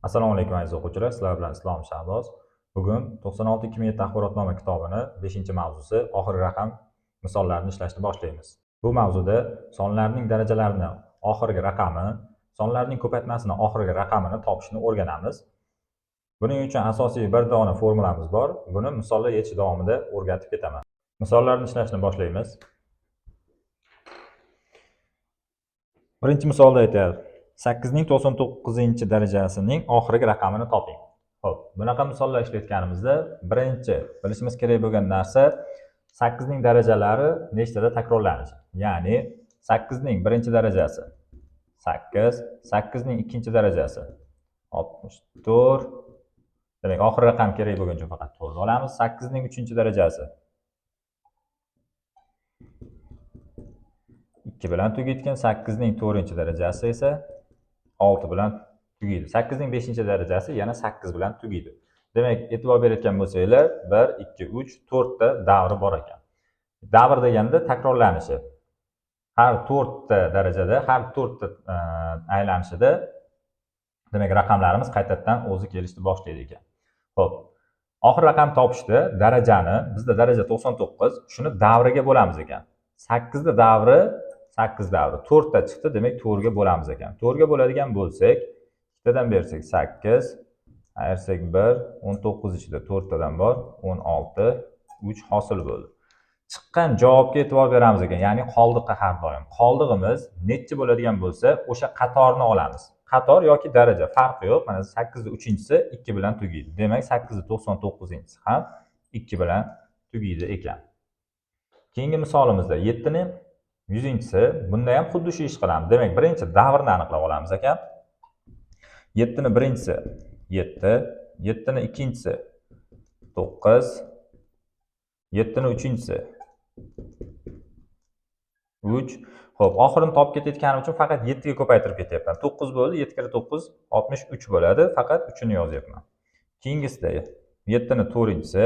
Assalomu alaykum aziz o'quvchilar, sizlar bilan Islom Shahboz. Bugun 96-2007 axborotnoma kitobining 5-mavzusi oxirgi raqam misollarini ishlashni boshlaymiz. Bu mavzuda sonlarning darajalarini oxirgi raqami, sonlarning ko'paytmasini oxirgi raqamini topishni o'rganamiz. Buning uchun asosiy bir dona formulamiz bor. Buni misollar yechish davomida o'rgatib ketaman. Misollarni ishlashni boshlaymiz. Birinchi misolda aytyapti. 899-darajasining oxirgi raqamini toping. Xo'p, bunaqa misollar ishlatganimizda birinchi bilishimiz kerak bo'lgan narsa 8 ning darajalari nechtada takrorlanishi. Ya'ni 8 ning birinchi darajasi 8, 8 ning ikkinchi darajasi 64. Demak, oxirgi raqam kerak bo'lgan uchun faqat 4 olamiz. 8 ning uchinchi darajasi 2 bilan tugaydigan, 8 ning 4-darajasi esa 6 bilan tugaydi. 8 ning 5-darajasi yana 8 bilan tugaydi. Demak, e'tibor berayotgan bo'lsanglar, 1, 2, 3, 4 ta davri bor ekan. Davr deganda takrorlanishi. Har 4 ta darajada, har 4 ta aylanishida demak, raqamlarimiz qaytadan o'zi kelishni boshlaydi ekan. Xo'p, oxir raqam topishda darajani, bizda daraja 99, shuni davriga bo'lamiz ekan. 8 da davri 8 davri 4 ta chiqdi, demak 4 ga bo'lamiz ekan. 4 ga bo'ladigan bo'lsak, 2 tadan bersak 8, ayirsak 1, 19 ichida 4 tadan bor, 16, 3 hosil bo'ldi. Chiqqan javobga e'tibor beramiz ekan, ya'ni qoldiqqa har doim. Qoldig'imiz necha bo'ladigan bo'lsa, o'sha qatorni olamiz. Qator yoki daraja farqi yo'q. Mana 8 ning 3-chisi 2 bilan tugaydi. Demak, 8 ning 99-chisi ham 2 bilan tugaydi ekan. Keyingi misolimizda 7 ning 100-chisi, bunda ham xuddi shu ish qilamiz. Demak, birinchi davrni aniqlab olamiz ekan. 7 ning birinchisi 7, 7 ning ikkinchisi 9, 7 ning uchinchisi 3. Xo'p, oxirini topib ketayotganim uchun faqat 7 ga ko'paytirib ketyapman. 9 bo'ldi, 7 kira 9 63 bo'ladi, faqat 3 ni yozyapman. Keyingisida 7 ning 4-chisi,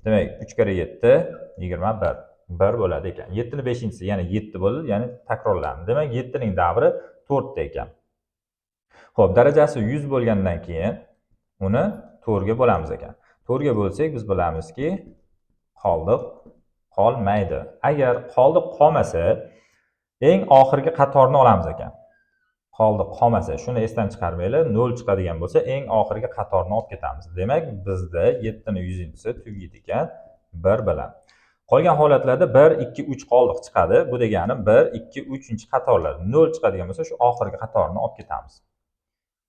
demak 3 kira 7 21. 1 bo'ladi ekan. 7 ning 5-chisi yana 7 bo'ldi, ya'ni takrorlandi. Demak, 7 ning davri 4 ta ekan. Xo'p, darajasi 100 bo'lgandan keyin uni 4 ga bo'lamiz ekan. 4 ga bo'lsak, biz bilamizki, qoldiq qolmaydi. Agar qoldiq qolmasa, eng oxirgi qatorni olamiz ekan. Qoldiq qolmasa, shuni esdan chiqarmanglar, 0 chiqadigan bo'lsa, eng oxirgi qatorni olib ketamiz. Demak, bizda 7 ning 100-chisi tugaydi ekan 1 bilan. Qolgan holatlarda 1, 2, 3 qoldiq chiqadi. Bu degani 1, 2, 3-qatorlar 0 chiqadigan bo'lsa, shu oxirgi qatorni olib ketamiz.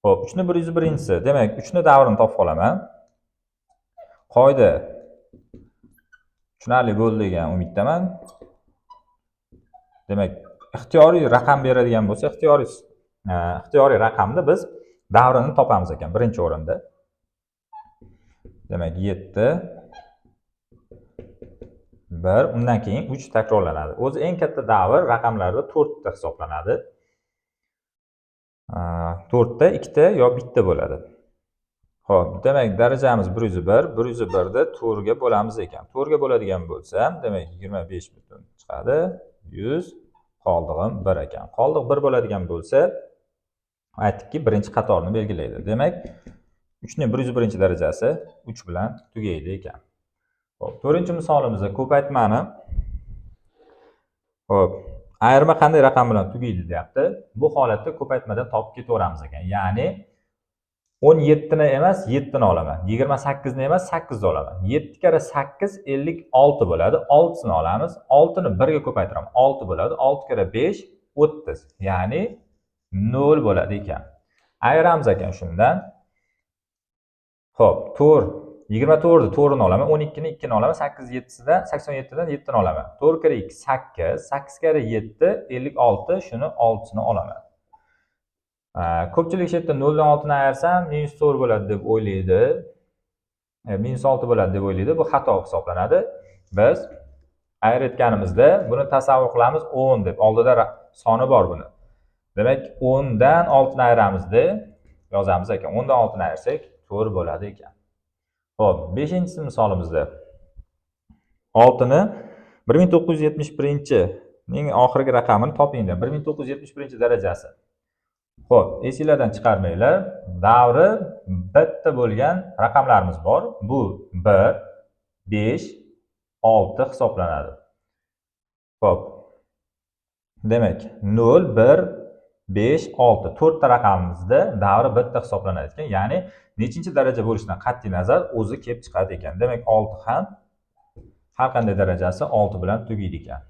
Xo'p, 3 ning 101-chisi, demak 3 ning davrini topib olaman. Qoida tushunarli bo'ldi degan umiddaman. Demak, ixtiyoriy raqam beradigan bo'lsa, ixtiyoriy raqamni biz davrini topamiz ekan birinchi o'rinda. Demak, 7, 1, undan keyin 3 takrorlanadi. O'zi eng katta davr raqamlarda 4 ta hisoblanadi. 4 ta, 2 ta yo 1 ta bo'ladi. Xo'p, demak, darajamiz 101, 101 da 4 ga bo'lamiz ekan. 4 ga bo'ladigan bo'lsa, demak 25 butun chiqadi, 100, qoldig'im 1 ekan. Qoldiq 1 bo'ladigan bo'lsa, aytdikki, birinchi qatorni belgilaydi. Demak, 3 ning 101-darajasi 3 bilan tugaydi ekan. Xo'p, 4-misolimizda ko'paytmani, xo'p, ayirma qanday raqam bilan tugaydi deyapti. Bu holatda ko'paytmadan topib ketaveramiz ekan. Ya'ni 17 ni emas, 7 ni olaman. 28 ni emas, 8 ni olaman. 7 kira 8 56 bo'ladi. 6 ni olamiz. 6 ni 1 ga ko'paytiraman. 6 bo'ladi. 6 kira 5 30. Ya'ni 0 bo'ladi ekan. Ayiramiz ekan shundan. Xo'p, 4 24 ni 4 ni olaman, 12 ni 2 ni olaman, 87 dan 7 ni olaman. 4 kira 2 8, 8 kira 7 56, shuni 6 ni olaman. Ko'pchilik yerda 0 dan 6 ni ayirsam -4 bo'ladi deb o'ylaydi. -6 bo'ladi deb o'ylaydi. Bu xato hisoblanadi. Biz ayirayotganimizda buni tasavvur qilamiz 10 deb. Oldida soni bor buni. Demak, 10 dan 6 ni ayiramizda yozamiz ekan. 10 dan 6 ni ayirsak 4 bo'ladi ekan. Xo'p, 5-misolimizda 6 ni 1971 ning oxirgi raqamini toping. 1971 darajasi Xo'p, esingizlardan chiqarmanglar. Davri bitta bo'lgan raqamlarimiz bor. Bu 1, 5, 6 hisoblanadi. Xo'p. Demak, 0, 1, 5, 6 to'rtta raqamimizda davri bitta hisoblanadi ekan. Ya'ni nechinchi daraja bo'lishidan qat'iy nazar o'zi kelib chiqadi ekan. Demak, 6 ham har qanday darajasi 6 bilan tugaydi ekan.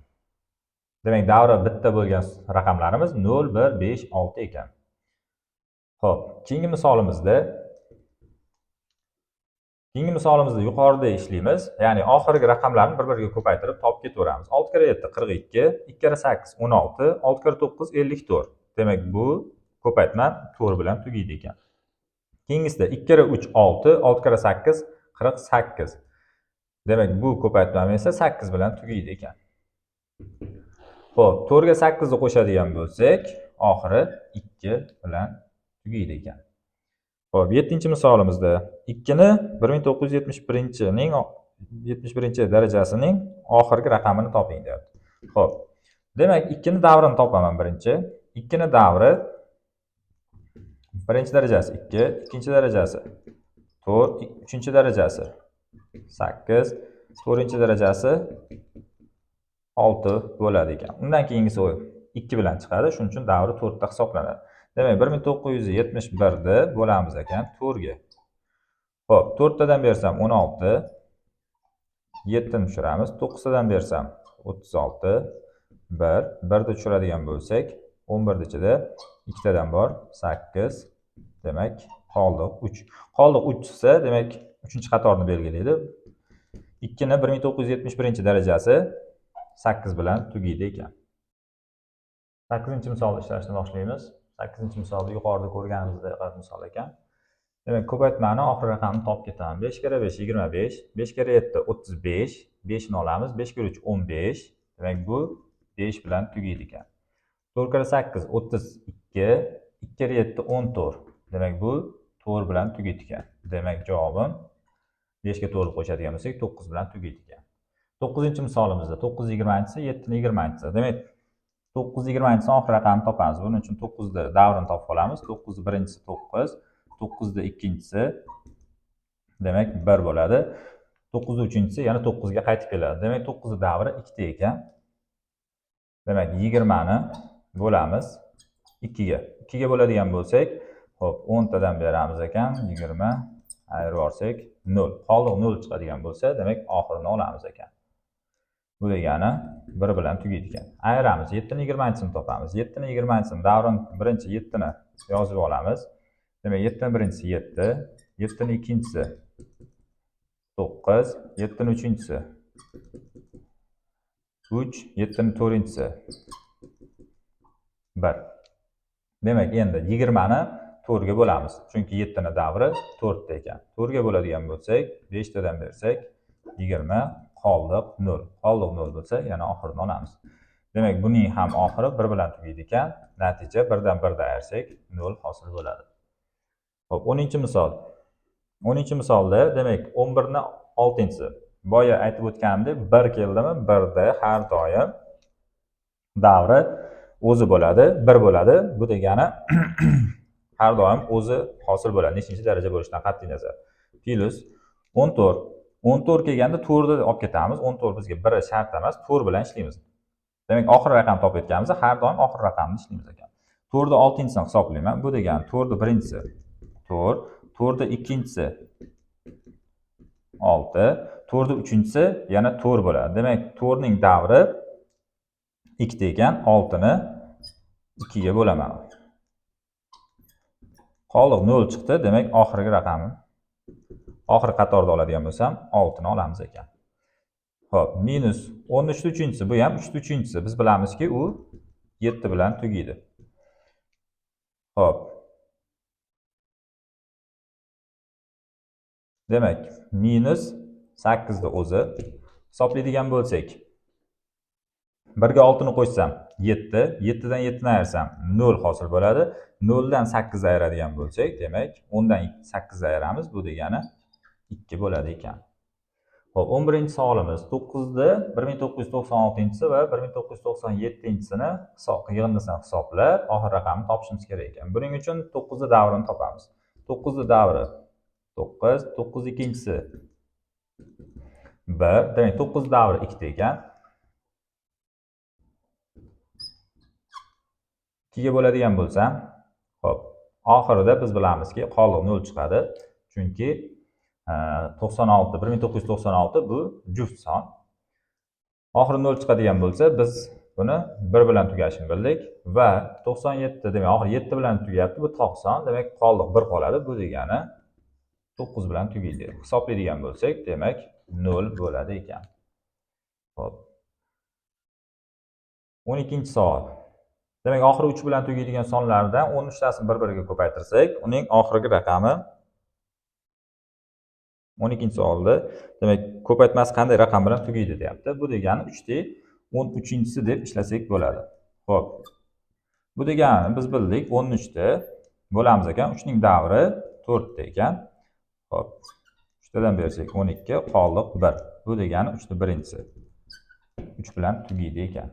Demak, davri bitta bo'lgan raqamlarimiz 0, 1, 5, 6 ekan. Xo'p, keyingi misolimizda yuqorida ishlaymiz. Ya'ni oxirgi raqamlarni bir-biriga ko'paytirib topib ketaveramiz. 6 kere 7 42, 2 kere 8 16, 6 kere 9 54. Demak, bu ko'paytma 4 bilan tugaydi ekan. Keyingisida 2 kere 3 6, 6 kere 8 48. Demak, bu ko'paytma esa 8 bilan tugaydi ekan. Xo'p, 4 ga 8 ni qo'shadigan bo'lsak, oxiri 2 bilan tugaydi ekan. Xo'p, 7-misolimizda 2 ni 1971-ning 71-darajasining oxirgi raqamini toping deyapti. Xo'p. Demak, 2 ni davrini topaman birinchi. 2 ni davri birinchi darajasi 2, ikkinchi darajasi 4, uchinchi darajasi 8, to'rtinchi darajasi 6 bo'ladi ekan. Undan keyingisi 2 bilan chiqadi, shuning uchun davri 4 ta hisoblanadi. Demak, 1971 ni bo'lamiz ekan 4 ga. Xo'p, 4 tadan bersam 16, 7 ni tushiramiz. 9 tadan bersam 36, 1 ni tushiradigan bo'lsak, 11 ichida 2 tadan bor 8, demak, qoldi 3. Qoldi 3 chiqsa, demak, 3-qatorni belgilaydi. 2 ni 1971-darajasi 8 bilan tugaydi ekan. 8-misolni ishlashni boshlaymiz. 8-misolda yuqorida ko'rganimizdek misol ekan. Demak, ko'paytmani oxirgi raqamini topib ketaman. 5 kere 5 25, 5 kere 7 35, 5 ni olamiz. 5 kere 3 15. Demak, bu 5 bilan tugaydi ekan. 4 kere 8 32, 2 kere 7 14. Demak, bu 4 bilan tugaydi ekan. Demak, javobim 5 ga 4 qo'shadigan bo'lsak 9 bilan tugaydi ekan. 9-misolimizda 9 20-si, 7 ni 20-si. Demak, 9 20-si oxirgi raqamni topamiz. Buning uchun 9 ni davrini topib olamiz. 9 birinchisi 9, 9 ni ikkinchisi demak 1 bo'ladi. 9 ni uchinchisi yana 9 ga qaytib keladi. Demak, 9 ni davri 2 ta ekan. Demak, 20 ni bo'lamiz 2 ga. 2 ga bo'ladigan bo'lsak, xo'p, 10 tadan beramiz ekan, 20 ayirib yuborsak 0. Qoldi 0 chiqadigan bo'lsa, demak, oxirini olamiz ekan. Bu degani 1 bilan tugaydi ekan. Ayiramiz, 7 ni 20-sini topamiz. 7 ni 20-sini davrini birinchi 7 ni yozib olamiz. Demak, 7 ni birinchisi 7, 7 ni ikkinchisi 9, 7 ni uchinchisi 3, 7 ni to'rtinchisi 1. Demak, endi 20 ni 4 ga bo'lamiz. Chunki 7 ni davri 4 ta ekan. 4 ga bo'ladigan bo'lsak, 5 tadan bersak 20, qoldiq 0. Qoldiq 0 bo'lsa, yana oxirini olamiz. Demak, buning ham oxiri 1 bilan tugaydi ekan. Natija 1 dan 1 ayirsak 0 hosil bo'ladi. Xo'p, 10-misol. 10-misolda, demak, 11 ni 6-si. Boya aytib o'tganimdek, 1 keldimi, 1 da har doim davri o'zi bo'ladi, 1 bo'ladi. Bu degani har doim o'zi hosil bo'ladi. Nechinchi daraja bo'lishidan qat'iy nazar. Plus 14. 14 kelganda 4 ni olib ketamiz. 14 bizga 1 shart emas, 4 bilan ishlaymiz. Demak, oxirgi raqamni topib yetganimizda har doim oxirgi raqamni ishlaymiz ekan. 4 ni 6-sini hisoblayman. Bu degani 4 ni birinchisi 4, 4 ni ikkinchisi 6, 4 ni uchinchisi yana 4 bo'ladi. Demak, 4 ning davri 2 ta ekan, 6 ni 2 ga bo'laman. Qoldiq 0 chiqdi. Demak, oxirgi raqamim oxirgi qatorda oladigan bo'lsam, 6 ni olamiz ekan. Xo'p, minus 13-chi. Bu ham 3-chi. Biz bilamizki, u 7 bilan tugaydi. Xo'p. Demak, minus 8 ni o'zi hisoblaydigan bo'lsak, 1 ga 6 ni qo'shsam 7, 7 dan 7 ni ayirsam 0 hosil bo'ladi. 0 dan 8 ayiradigan bo'lsak, demak, 10 dan 8 ayiramiz. Bu degani 2 bo'ladi ekan. Xo'p, 11-chi savolimiz 9ni 1996-si va 1997-sini yig'indisini hisoblab, oxir raqamni topishimiz kerak ekan. Buning uchun 9ni davrini topamiz. 9ni davri 9, 9-ikkinchisi 1, demak 9 davri 2 ekan. 2 ga bo'ladigan bo'lsam, xo'p, oxirida biz bilamizki, qoldiq 0 chiqadi. Chunki 1996 bu juft son. Oxiri 0 chiqadigan bo'lsa, biz buni 1 bilan tugashini bildik va 97 demak, oxiri 7 bilan tugayapti. Bu toq son, demak qoldiq 1 qoladi. Bu degani 9 bilan tugaydi. Hisoblaydigan bo'lsak, demak 0 bo'ladi ekan. Xo'p. 12-chi savol. Demak, oxiri 3 bilan tugaydigan sonlardan 13 tasini bir-biriga ko'paytirsak, uning oxirgi raqami 12-savolda, demak, ko'paytmasi qanday raqam bilan tugaydi deyapti. Bu degani 3-13-si deb ishlasak bo'ladi. Xo'p. Bu degani biz bildik 13 bo'lamiz ekan, 3 ning davri 4 ekan. Xo'p. 3 dan bersak 12, qoldiq 1. Bu degani 3 ning birinchisi 3 bilan tugaydi ekan.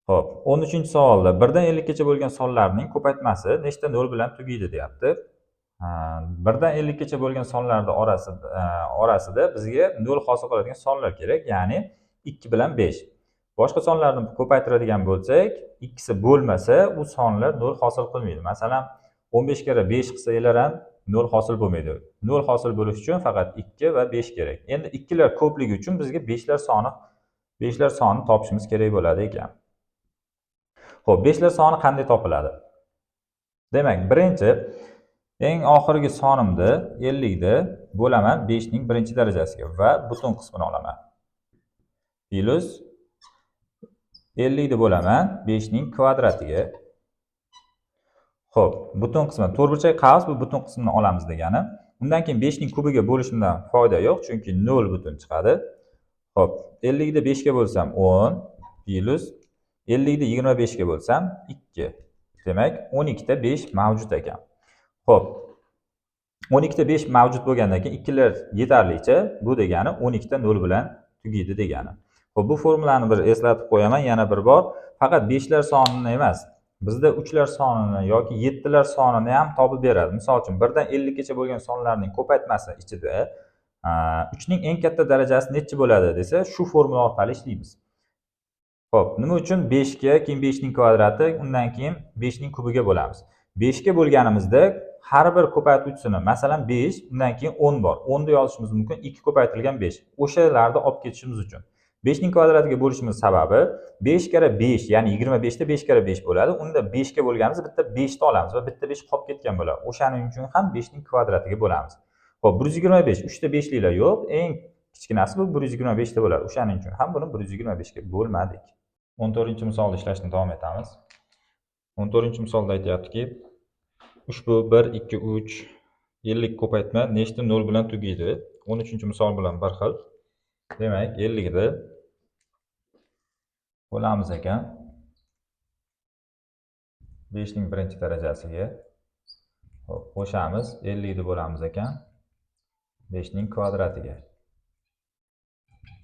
Xo'p, 13-savolda 1 dan 50 gacha bo'lgan sonlarning ko'paytmasi nechta 0 bilan tugaydi deyapti. 1 dan 50 gacha bo'lgan sonlar orasida bizga 0 hosil qiladigan sonlar kerak, ya'ni 2 bilan 5. Boshqa sonlarni ko'paytiradigan bo'lsak, ikkisi bo'lmasa, u sonlar 0 hosil qilmaydi. Masalan, 15 kira 5 qilsalar ham 0 hosil bo'lmaydi. 0 hosil bo'lish uchun faqat 2 va 5 kerak. Endi 2 lar ko'pligi uchun bizga 5 lar sonini topishimiz kerak bo'ladi ekan. Xo'p, 5 lar soni qanday topiladi? Demak, birinchi eng oxirgi sonimni 50 ni bo'laman 5 ning birinchi darajasiga va butun qismini olaman. Plus 50 ni bo'laman 5 ning kvadratiga. Xo'p, butun qismi to'rtburchak qavs, bu butun qismini olamiz degani. Undan keyin 5 ning kubiga bo'lishimdan foyda yo'q, chunki 0 butun chiqadi. Xo'p, 50 ni 5 ga bo'lsam 10 plus 50 ni 25 ga bo'lsam 2. Demak, 12 da 5 mavjud ekan. Xo'p. 12 da 5 mavjud bo'lgandan keyin ikkilar yetarlicha, bu degani 12 da 0 bilan tugaydi degani. Xo'p, bu formulani bir eslatib qo'yaman yana bir bor. Faqat 5 lar sonini emas, bizda 3 lar sonini yoki 7 lar sonini ham topib beradi. Misol uchun 1 dan 50 gacha bo'lgan sonlarning ko'paytmasi ichida 3 ning eng katta darajasi necha bo'ladi desa, shu formula orqali ishlaymiz. Xo'p, nima uchun 5 ga, keyin 5 ning kvadrati, undan keyin 5 ning kubiga bo'lamiz. 5 ga bo'lganimizda har bir ko'paytuvchisini, masalan 5, undan keyin 10 bor. 10 ni yozishimiz mumkin, 2 ko'paytirilgan 5. O'shalarni olib ketishimiz uchun. 5 ning kvadratiga bo'lishimiz sababi 5 kara 5, ya'ni 25 da 5 kara 5 bo'ladi. Unda 5 ga bo'lganimiz bitta 5 ni olamiz va bitta 5 qolib ketgan bo'ladi. O'shaning uchun ham 5 ning kvadratiga bo'lamiz. Xo'p, 125, 3 ta 5 liklar yo'q. Eng kichkinasi bu 125 ta bo'ladi. O'shaning uchun ham buni 125 ga bo'lmadik. 14-misolda ishlashni davom etamiz. 14-misolda aytayaptiki, ushbu 1, 2, 3, 50 ko'paytma nechta 0 bilan tugaydi? 13-misol bilan bir xil. Demak, 50 ni bo'lamiz ekan 5 ning birinchi darajasiga. Xo'p, qo'shamiz. 50 ni bo'lamiz ekan 5 ning kvadratiga.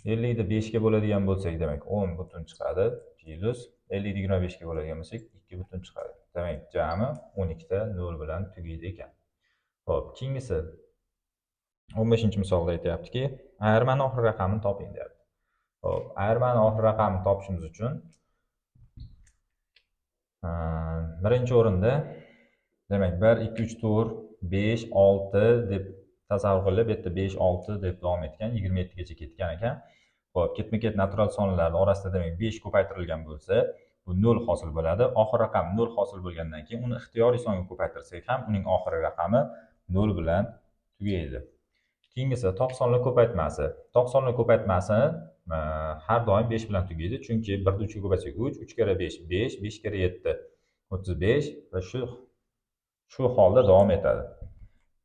50 ni 5 ga bo'ladigan bo'lsak, demak 10 butun chiqadi. Plus 50 ni 25 ga bo'ladigan bo'lsak, 2 butun chiqadi. Demak, jami 12 ta 0 bilan tugaydi ekan. Xo'p, keyingisi 15-misolda aytayaptiki, ayirmaning oxirgi raqamini toping deyapti. Xo'p, ayirmaning oxirgi raqamini topishimiz uchun birinchi o'rinda demak 1, 2, 3, 4, 5, 6 deb tasavvur qilib, bu yerda 5, 6 deb davom etgan, 27 gacha ketgan ekan. Xo'p, ketma-ket natural sonlar orasida demak 5 ko'paytirilgan bo'lsa, bu 0 hosil bo'ladi. Oxir raqam 0 hosil bo'lgandan keyin uni ixtiyoriy songa ko'paytirsak ham uning oxirgi raqami 0 bilan tugaydi. Keyingisi toq sonlar ko'paytmasi. Toq sonlar ko'paytmasi har doim 5 bilan tugaydi, chunki 1 ni 3 ga ko'paytsak 3, 3 kara 5 5, 5 kara 7 35 va shu holda davom etadi.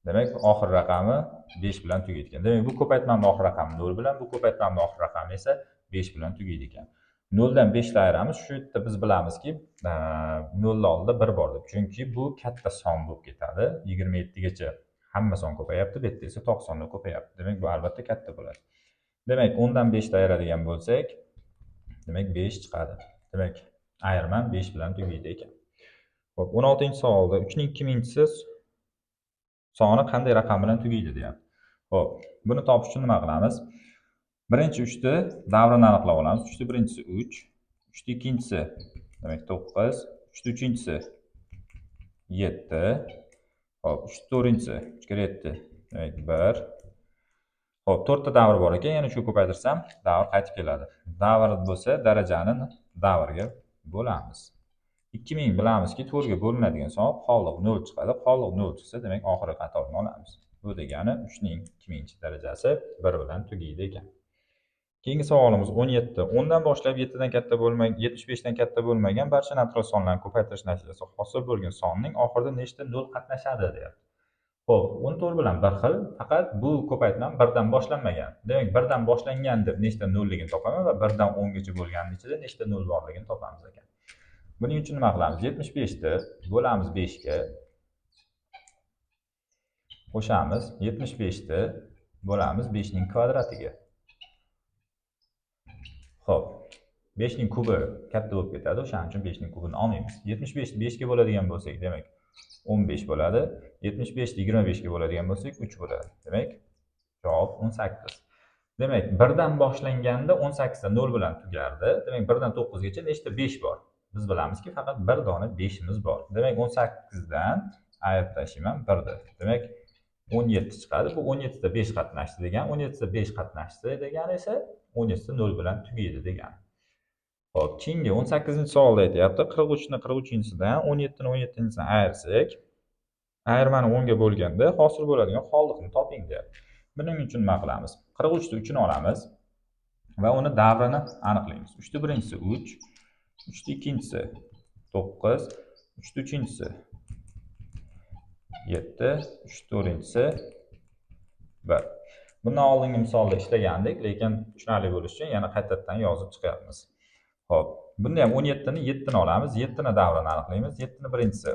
Demak, oxir raqami 5 bilan tugaydi. Demak, bu ko'paytmaning oxir raqami 0 bilan, bu ko'paytmaning oxir raqami esa 5 bilan tugaydi ekan. 0 dan 5 ni ayiramiz. Shu yerda biz bilamizki, 0 ni oldida 1 bor deb. Chunki bu katta son bo'lib ketadi. 27 gacha hamma son ko'payapti, bu yerda esa 90 dan ko'payapti. Demak, bu albatta katta bo'ladi. Demak, 10 dan 5 ta ayiradigan bo'lsak, demak 5 chiqadi. Demak, ayirma 5 bilan tugaydi ekan. Xo'p, 16-savolda 3 ning 2-minchisi soni qanday raqam bilan tugaydi deyapti. Xo'p, buni topish uchun nima qilamiz? Birinchi 3 ni davrini aniqlab olamiz. 3 ni birinchisi 3, 3 ni ikkinchisi demak 9, 3 ni uchinchisi 7. Xo'p, 3 ni to'rtinchisi 3 kere 7 demak 1. Xo'p, 4 ta davr bor ekan, yana shu ko'paytirsam davr qaytib keladi. Davr bo'lsa, darajani davrga bo'lamiz. 2000 bilamizki 4 ga bo'linadigan son qoldiq 0 chiqadi. Qoldiq 0 chiqsa, demak oxirgi qatorni olamiz. Bu degani 3 ning 2000-darajasi 1 bilan tugaydi ekan. Keyingi savolimiz 17. 10 dan boshlab 7 dan katta bo'lmagan, 75 dan katta bo'lmagan barcha natural sonlarni ko'paytirish natijasida hosil bo'lgan sonning oxirida nechta 0 qatnashadi deyapti. Xo'p, 14 bilan bir xil, faqat bu ko'paytma 1 dan boshlanmagan. Demak, 1 dan boshlangan deb nechta 0 ligini topaman va 1 dan 10 gacha bo'lganning ichida nechta 0 borligini topamiz ekan. Buning uchun nima qilamiz? 75 ni bo'lamiz 5 ga. Qo'shamiz 75 ni bo'lamiz 5 ning kvadratiga. Xo'p, 5 ning kubi katta bo'lib ketadi, o'shaning uchun 5 ning kubini olmaymiz. 75 ni 5 ga bo'ladigan bo'lsak, demak 15 bo'ladi. 75 ni 25 ga bo'ladigan bo'lsak 3 bo'ladi. Demak, javob 18. Demak, 1 dan boshlanganda 18 da 0 bilan tugardi. Demak, 1 dan 9 gacha nechta 5 bor? Biz bilamizki, faqat 1 dona 5imiz bor. Demak, 18 dan ayirib tashlayman 1 ni. Demak, 17 chiqadi. Bu 17 da 5 qatnashdi degan. 17 da 5 qatnashdi degani esa 17 da 0 bilan tugaydi degani. Xo'p, keyingi 18-savolda aytyapti. 43 ni 43-sidan 17 ni 17-sidan ayirsak, ayirmani 10 ga bo'lganda hosil bo'ladigan qoldiqni toping deyapti. Buning uchun nima qilamiz? 43 ni 3 ni olamiz va uni davrini aniqlaymiz. 3 ni birinchisi 3, 3 ni ikkinchisi 9, 3 ni uchinchisi 7, 3 ni to'rtinchisi 1. Bundan oldingi misolda ishlagandik, lekin tushunarli bo'lish uchun yana qaytadan yozib chiqyapmiz. Xo'p, bunda ham 17 ni 7 ni olamiz. 7 ni davrini aniqlaymiz. 7 ni birinchisi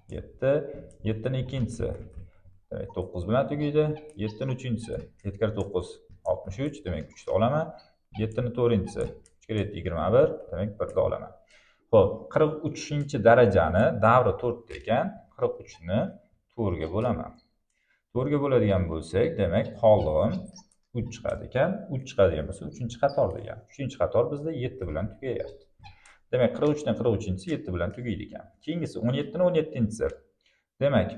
7, 7 ni ikkinchisi demak 9 bilan tugaydi. 7 ni uchinchisi 7 kere 9 63, demak 3 ni olaman. 7 ni to'rtinchisi 3 kere 7 21, demak 1 ni olaman. Xo'p, 43-darajani davri 4 ekan, 43 ni 4 ga bo'laman. 4 ga bo'ladigan bo'lsak, demak qoldig'im 3 chiqadi ekan. 3 chiqadigan bo'lsa 3-qator degan. 3-qator bizda 7 bilan tugayapti. Demak, 43 dan 43-chisi 7 bilan tugaydi ekan. Keyingisi 17 ni 17-chisi. Demak,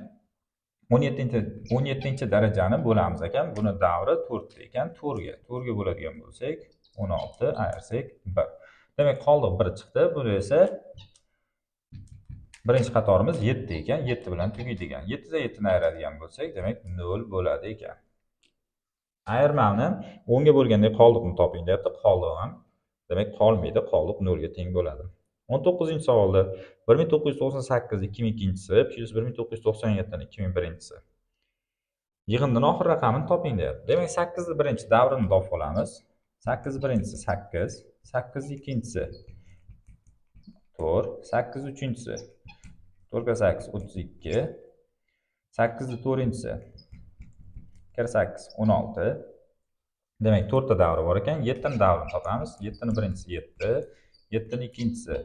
17-darajani bo'lamiz ekan. Buni davri 4 ekan, 4 ga. 4 ga bo'ladigan bo'lsak, 16 ayirsak 1. Demak, qoldiq 1 chiqdi. Bu esa birinchi qatorimiz 7 ekan, 7 bilan tugaydi ekan. 7 da 7 ni ayiradigan bo'lsak, demak 0 bo'ladi ekan. Ayirmani 10 ga bo'lganda qoldiqni toping deyapti. Qoldiq ham demak qolmaydi, qoldiq 0 ga teng bo'ladi. 19-savolda 1998 2002-chisi plus 1997 ni 2001-chisi. Yig'indan oxir raqamini toping deyapti. Demak, 8 ni birinchi davrini topib olamiz. 8 ni birinchisi 8, 8 ni ikkinchisi 4, 8 ni uchinchisi 4 ga 8 32, 8 ni to'rtinchisi kira 8 16. Demak, 4 ta davri bor ekan. 7 ni davrini topamiz. 7 ni birinchisi 7, 7 ni ikkinchisi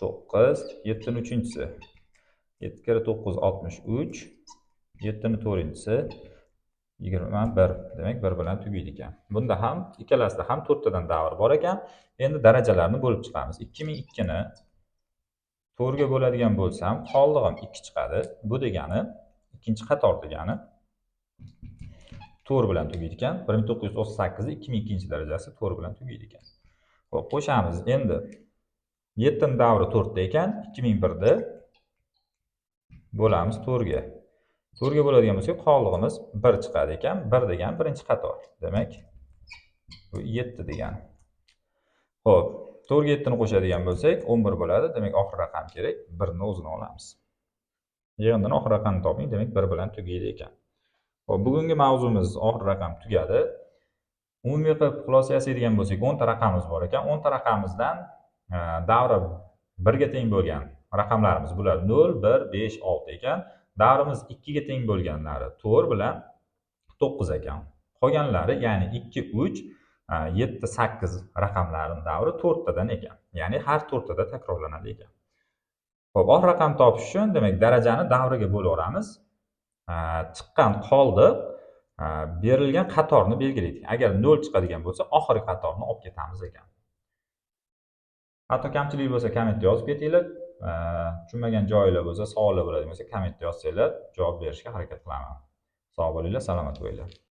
9, 7 ni uchinchisi 7 kere 9 63, 7 ni to'rtinchisi 21. Demak, 1 bilan tugaydi ekan. Bunda ham ikkalasida ham 4 tadan davr bor ekan. Endi darajalarni bo'lib chiqamiz. 2002 ni 4 ga bo'ladigan bo'lsam, qoldig'im 2 chiqadi. Bu degani ikkinchi qator degani 4 bilan tugaydi ekan. 1998 2002-darajasi 4 bilan tugaydi ekan. Xo'p, qo'shamiz. Endi 7 ni davri 4 da ekan, 2001 da bo'lamiz 4 ga. 4 ga bo'ladigan bo'lsa, qoldig'imiz 1 chiqadi ekan. 1 degan birinchi qator. Demak, bu 7 degani. Xo'p, 4 ga 7 ni qo'shadigan bo'lsak, 11 bo'ladi. Demak, oxir raqam kerak. 1 ni o'zini olamiz. Yig'indan oxir raqamni toping, demak 1 bilan tugaydi ekan. Xo'p, bugungi mavzumiz oxir raqam tugadi. Umumiy qilib xulosa yasaydigan bo'lsak, 10 ta raqamimiz bor ekan. 10 ta raqamimizdan davri 1 ga teng bo'lgan raqamlarimiz bular 0, 1, 5, 6 ekan. Davrimiz 2 ga teng bo'lganlari 4 bilan 9 ekan. Qolganlari, ya'ni 2, 3, 7, 8 raqamlarining davri 4 tadan ekan. Ya'ni har 4 tada takrorlanadi ekan. Xo'p, oxir raqam topish uchun demak darajani davriga bo'laveramiz. Chiqqan qoldi berilgan qatorni belgilaydik. Agar 0 chiqadigan bo'lsa, oxirgi qatorni olib ketamiz ekan. Hatto kamchilik bo'lsa kommentda yozib ketinglar. Tushunmagan joylar bo'lsa, savollar bo'ladigan bo'lsa kommentda yozsanglar, javob berishga harakat qilaman. Sog' bo'linglar, salomat bo'linglar.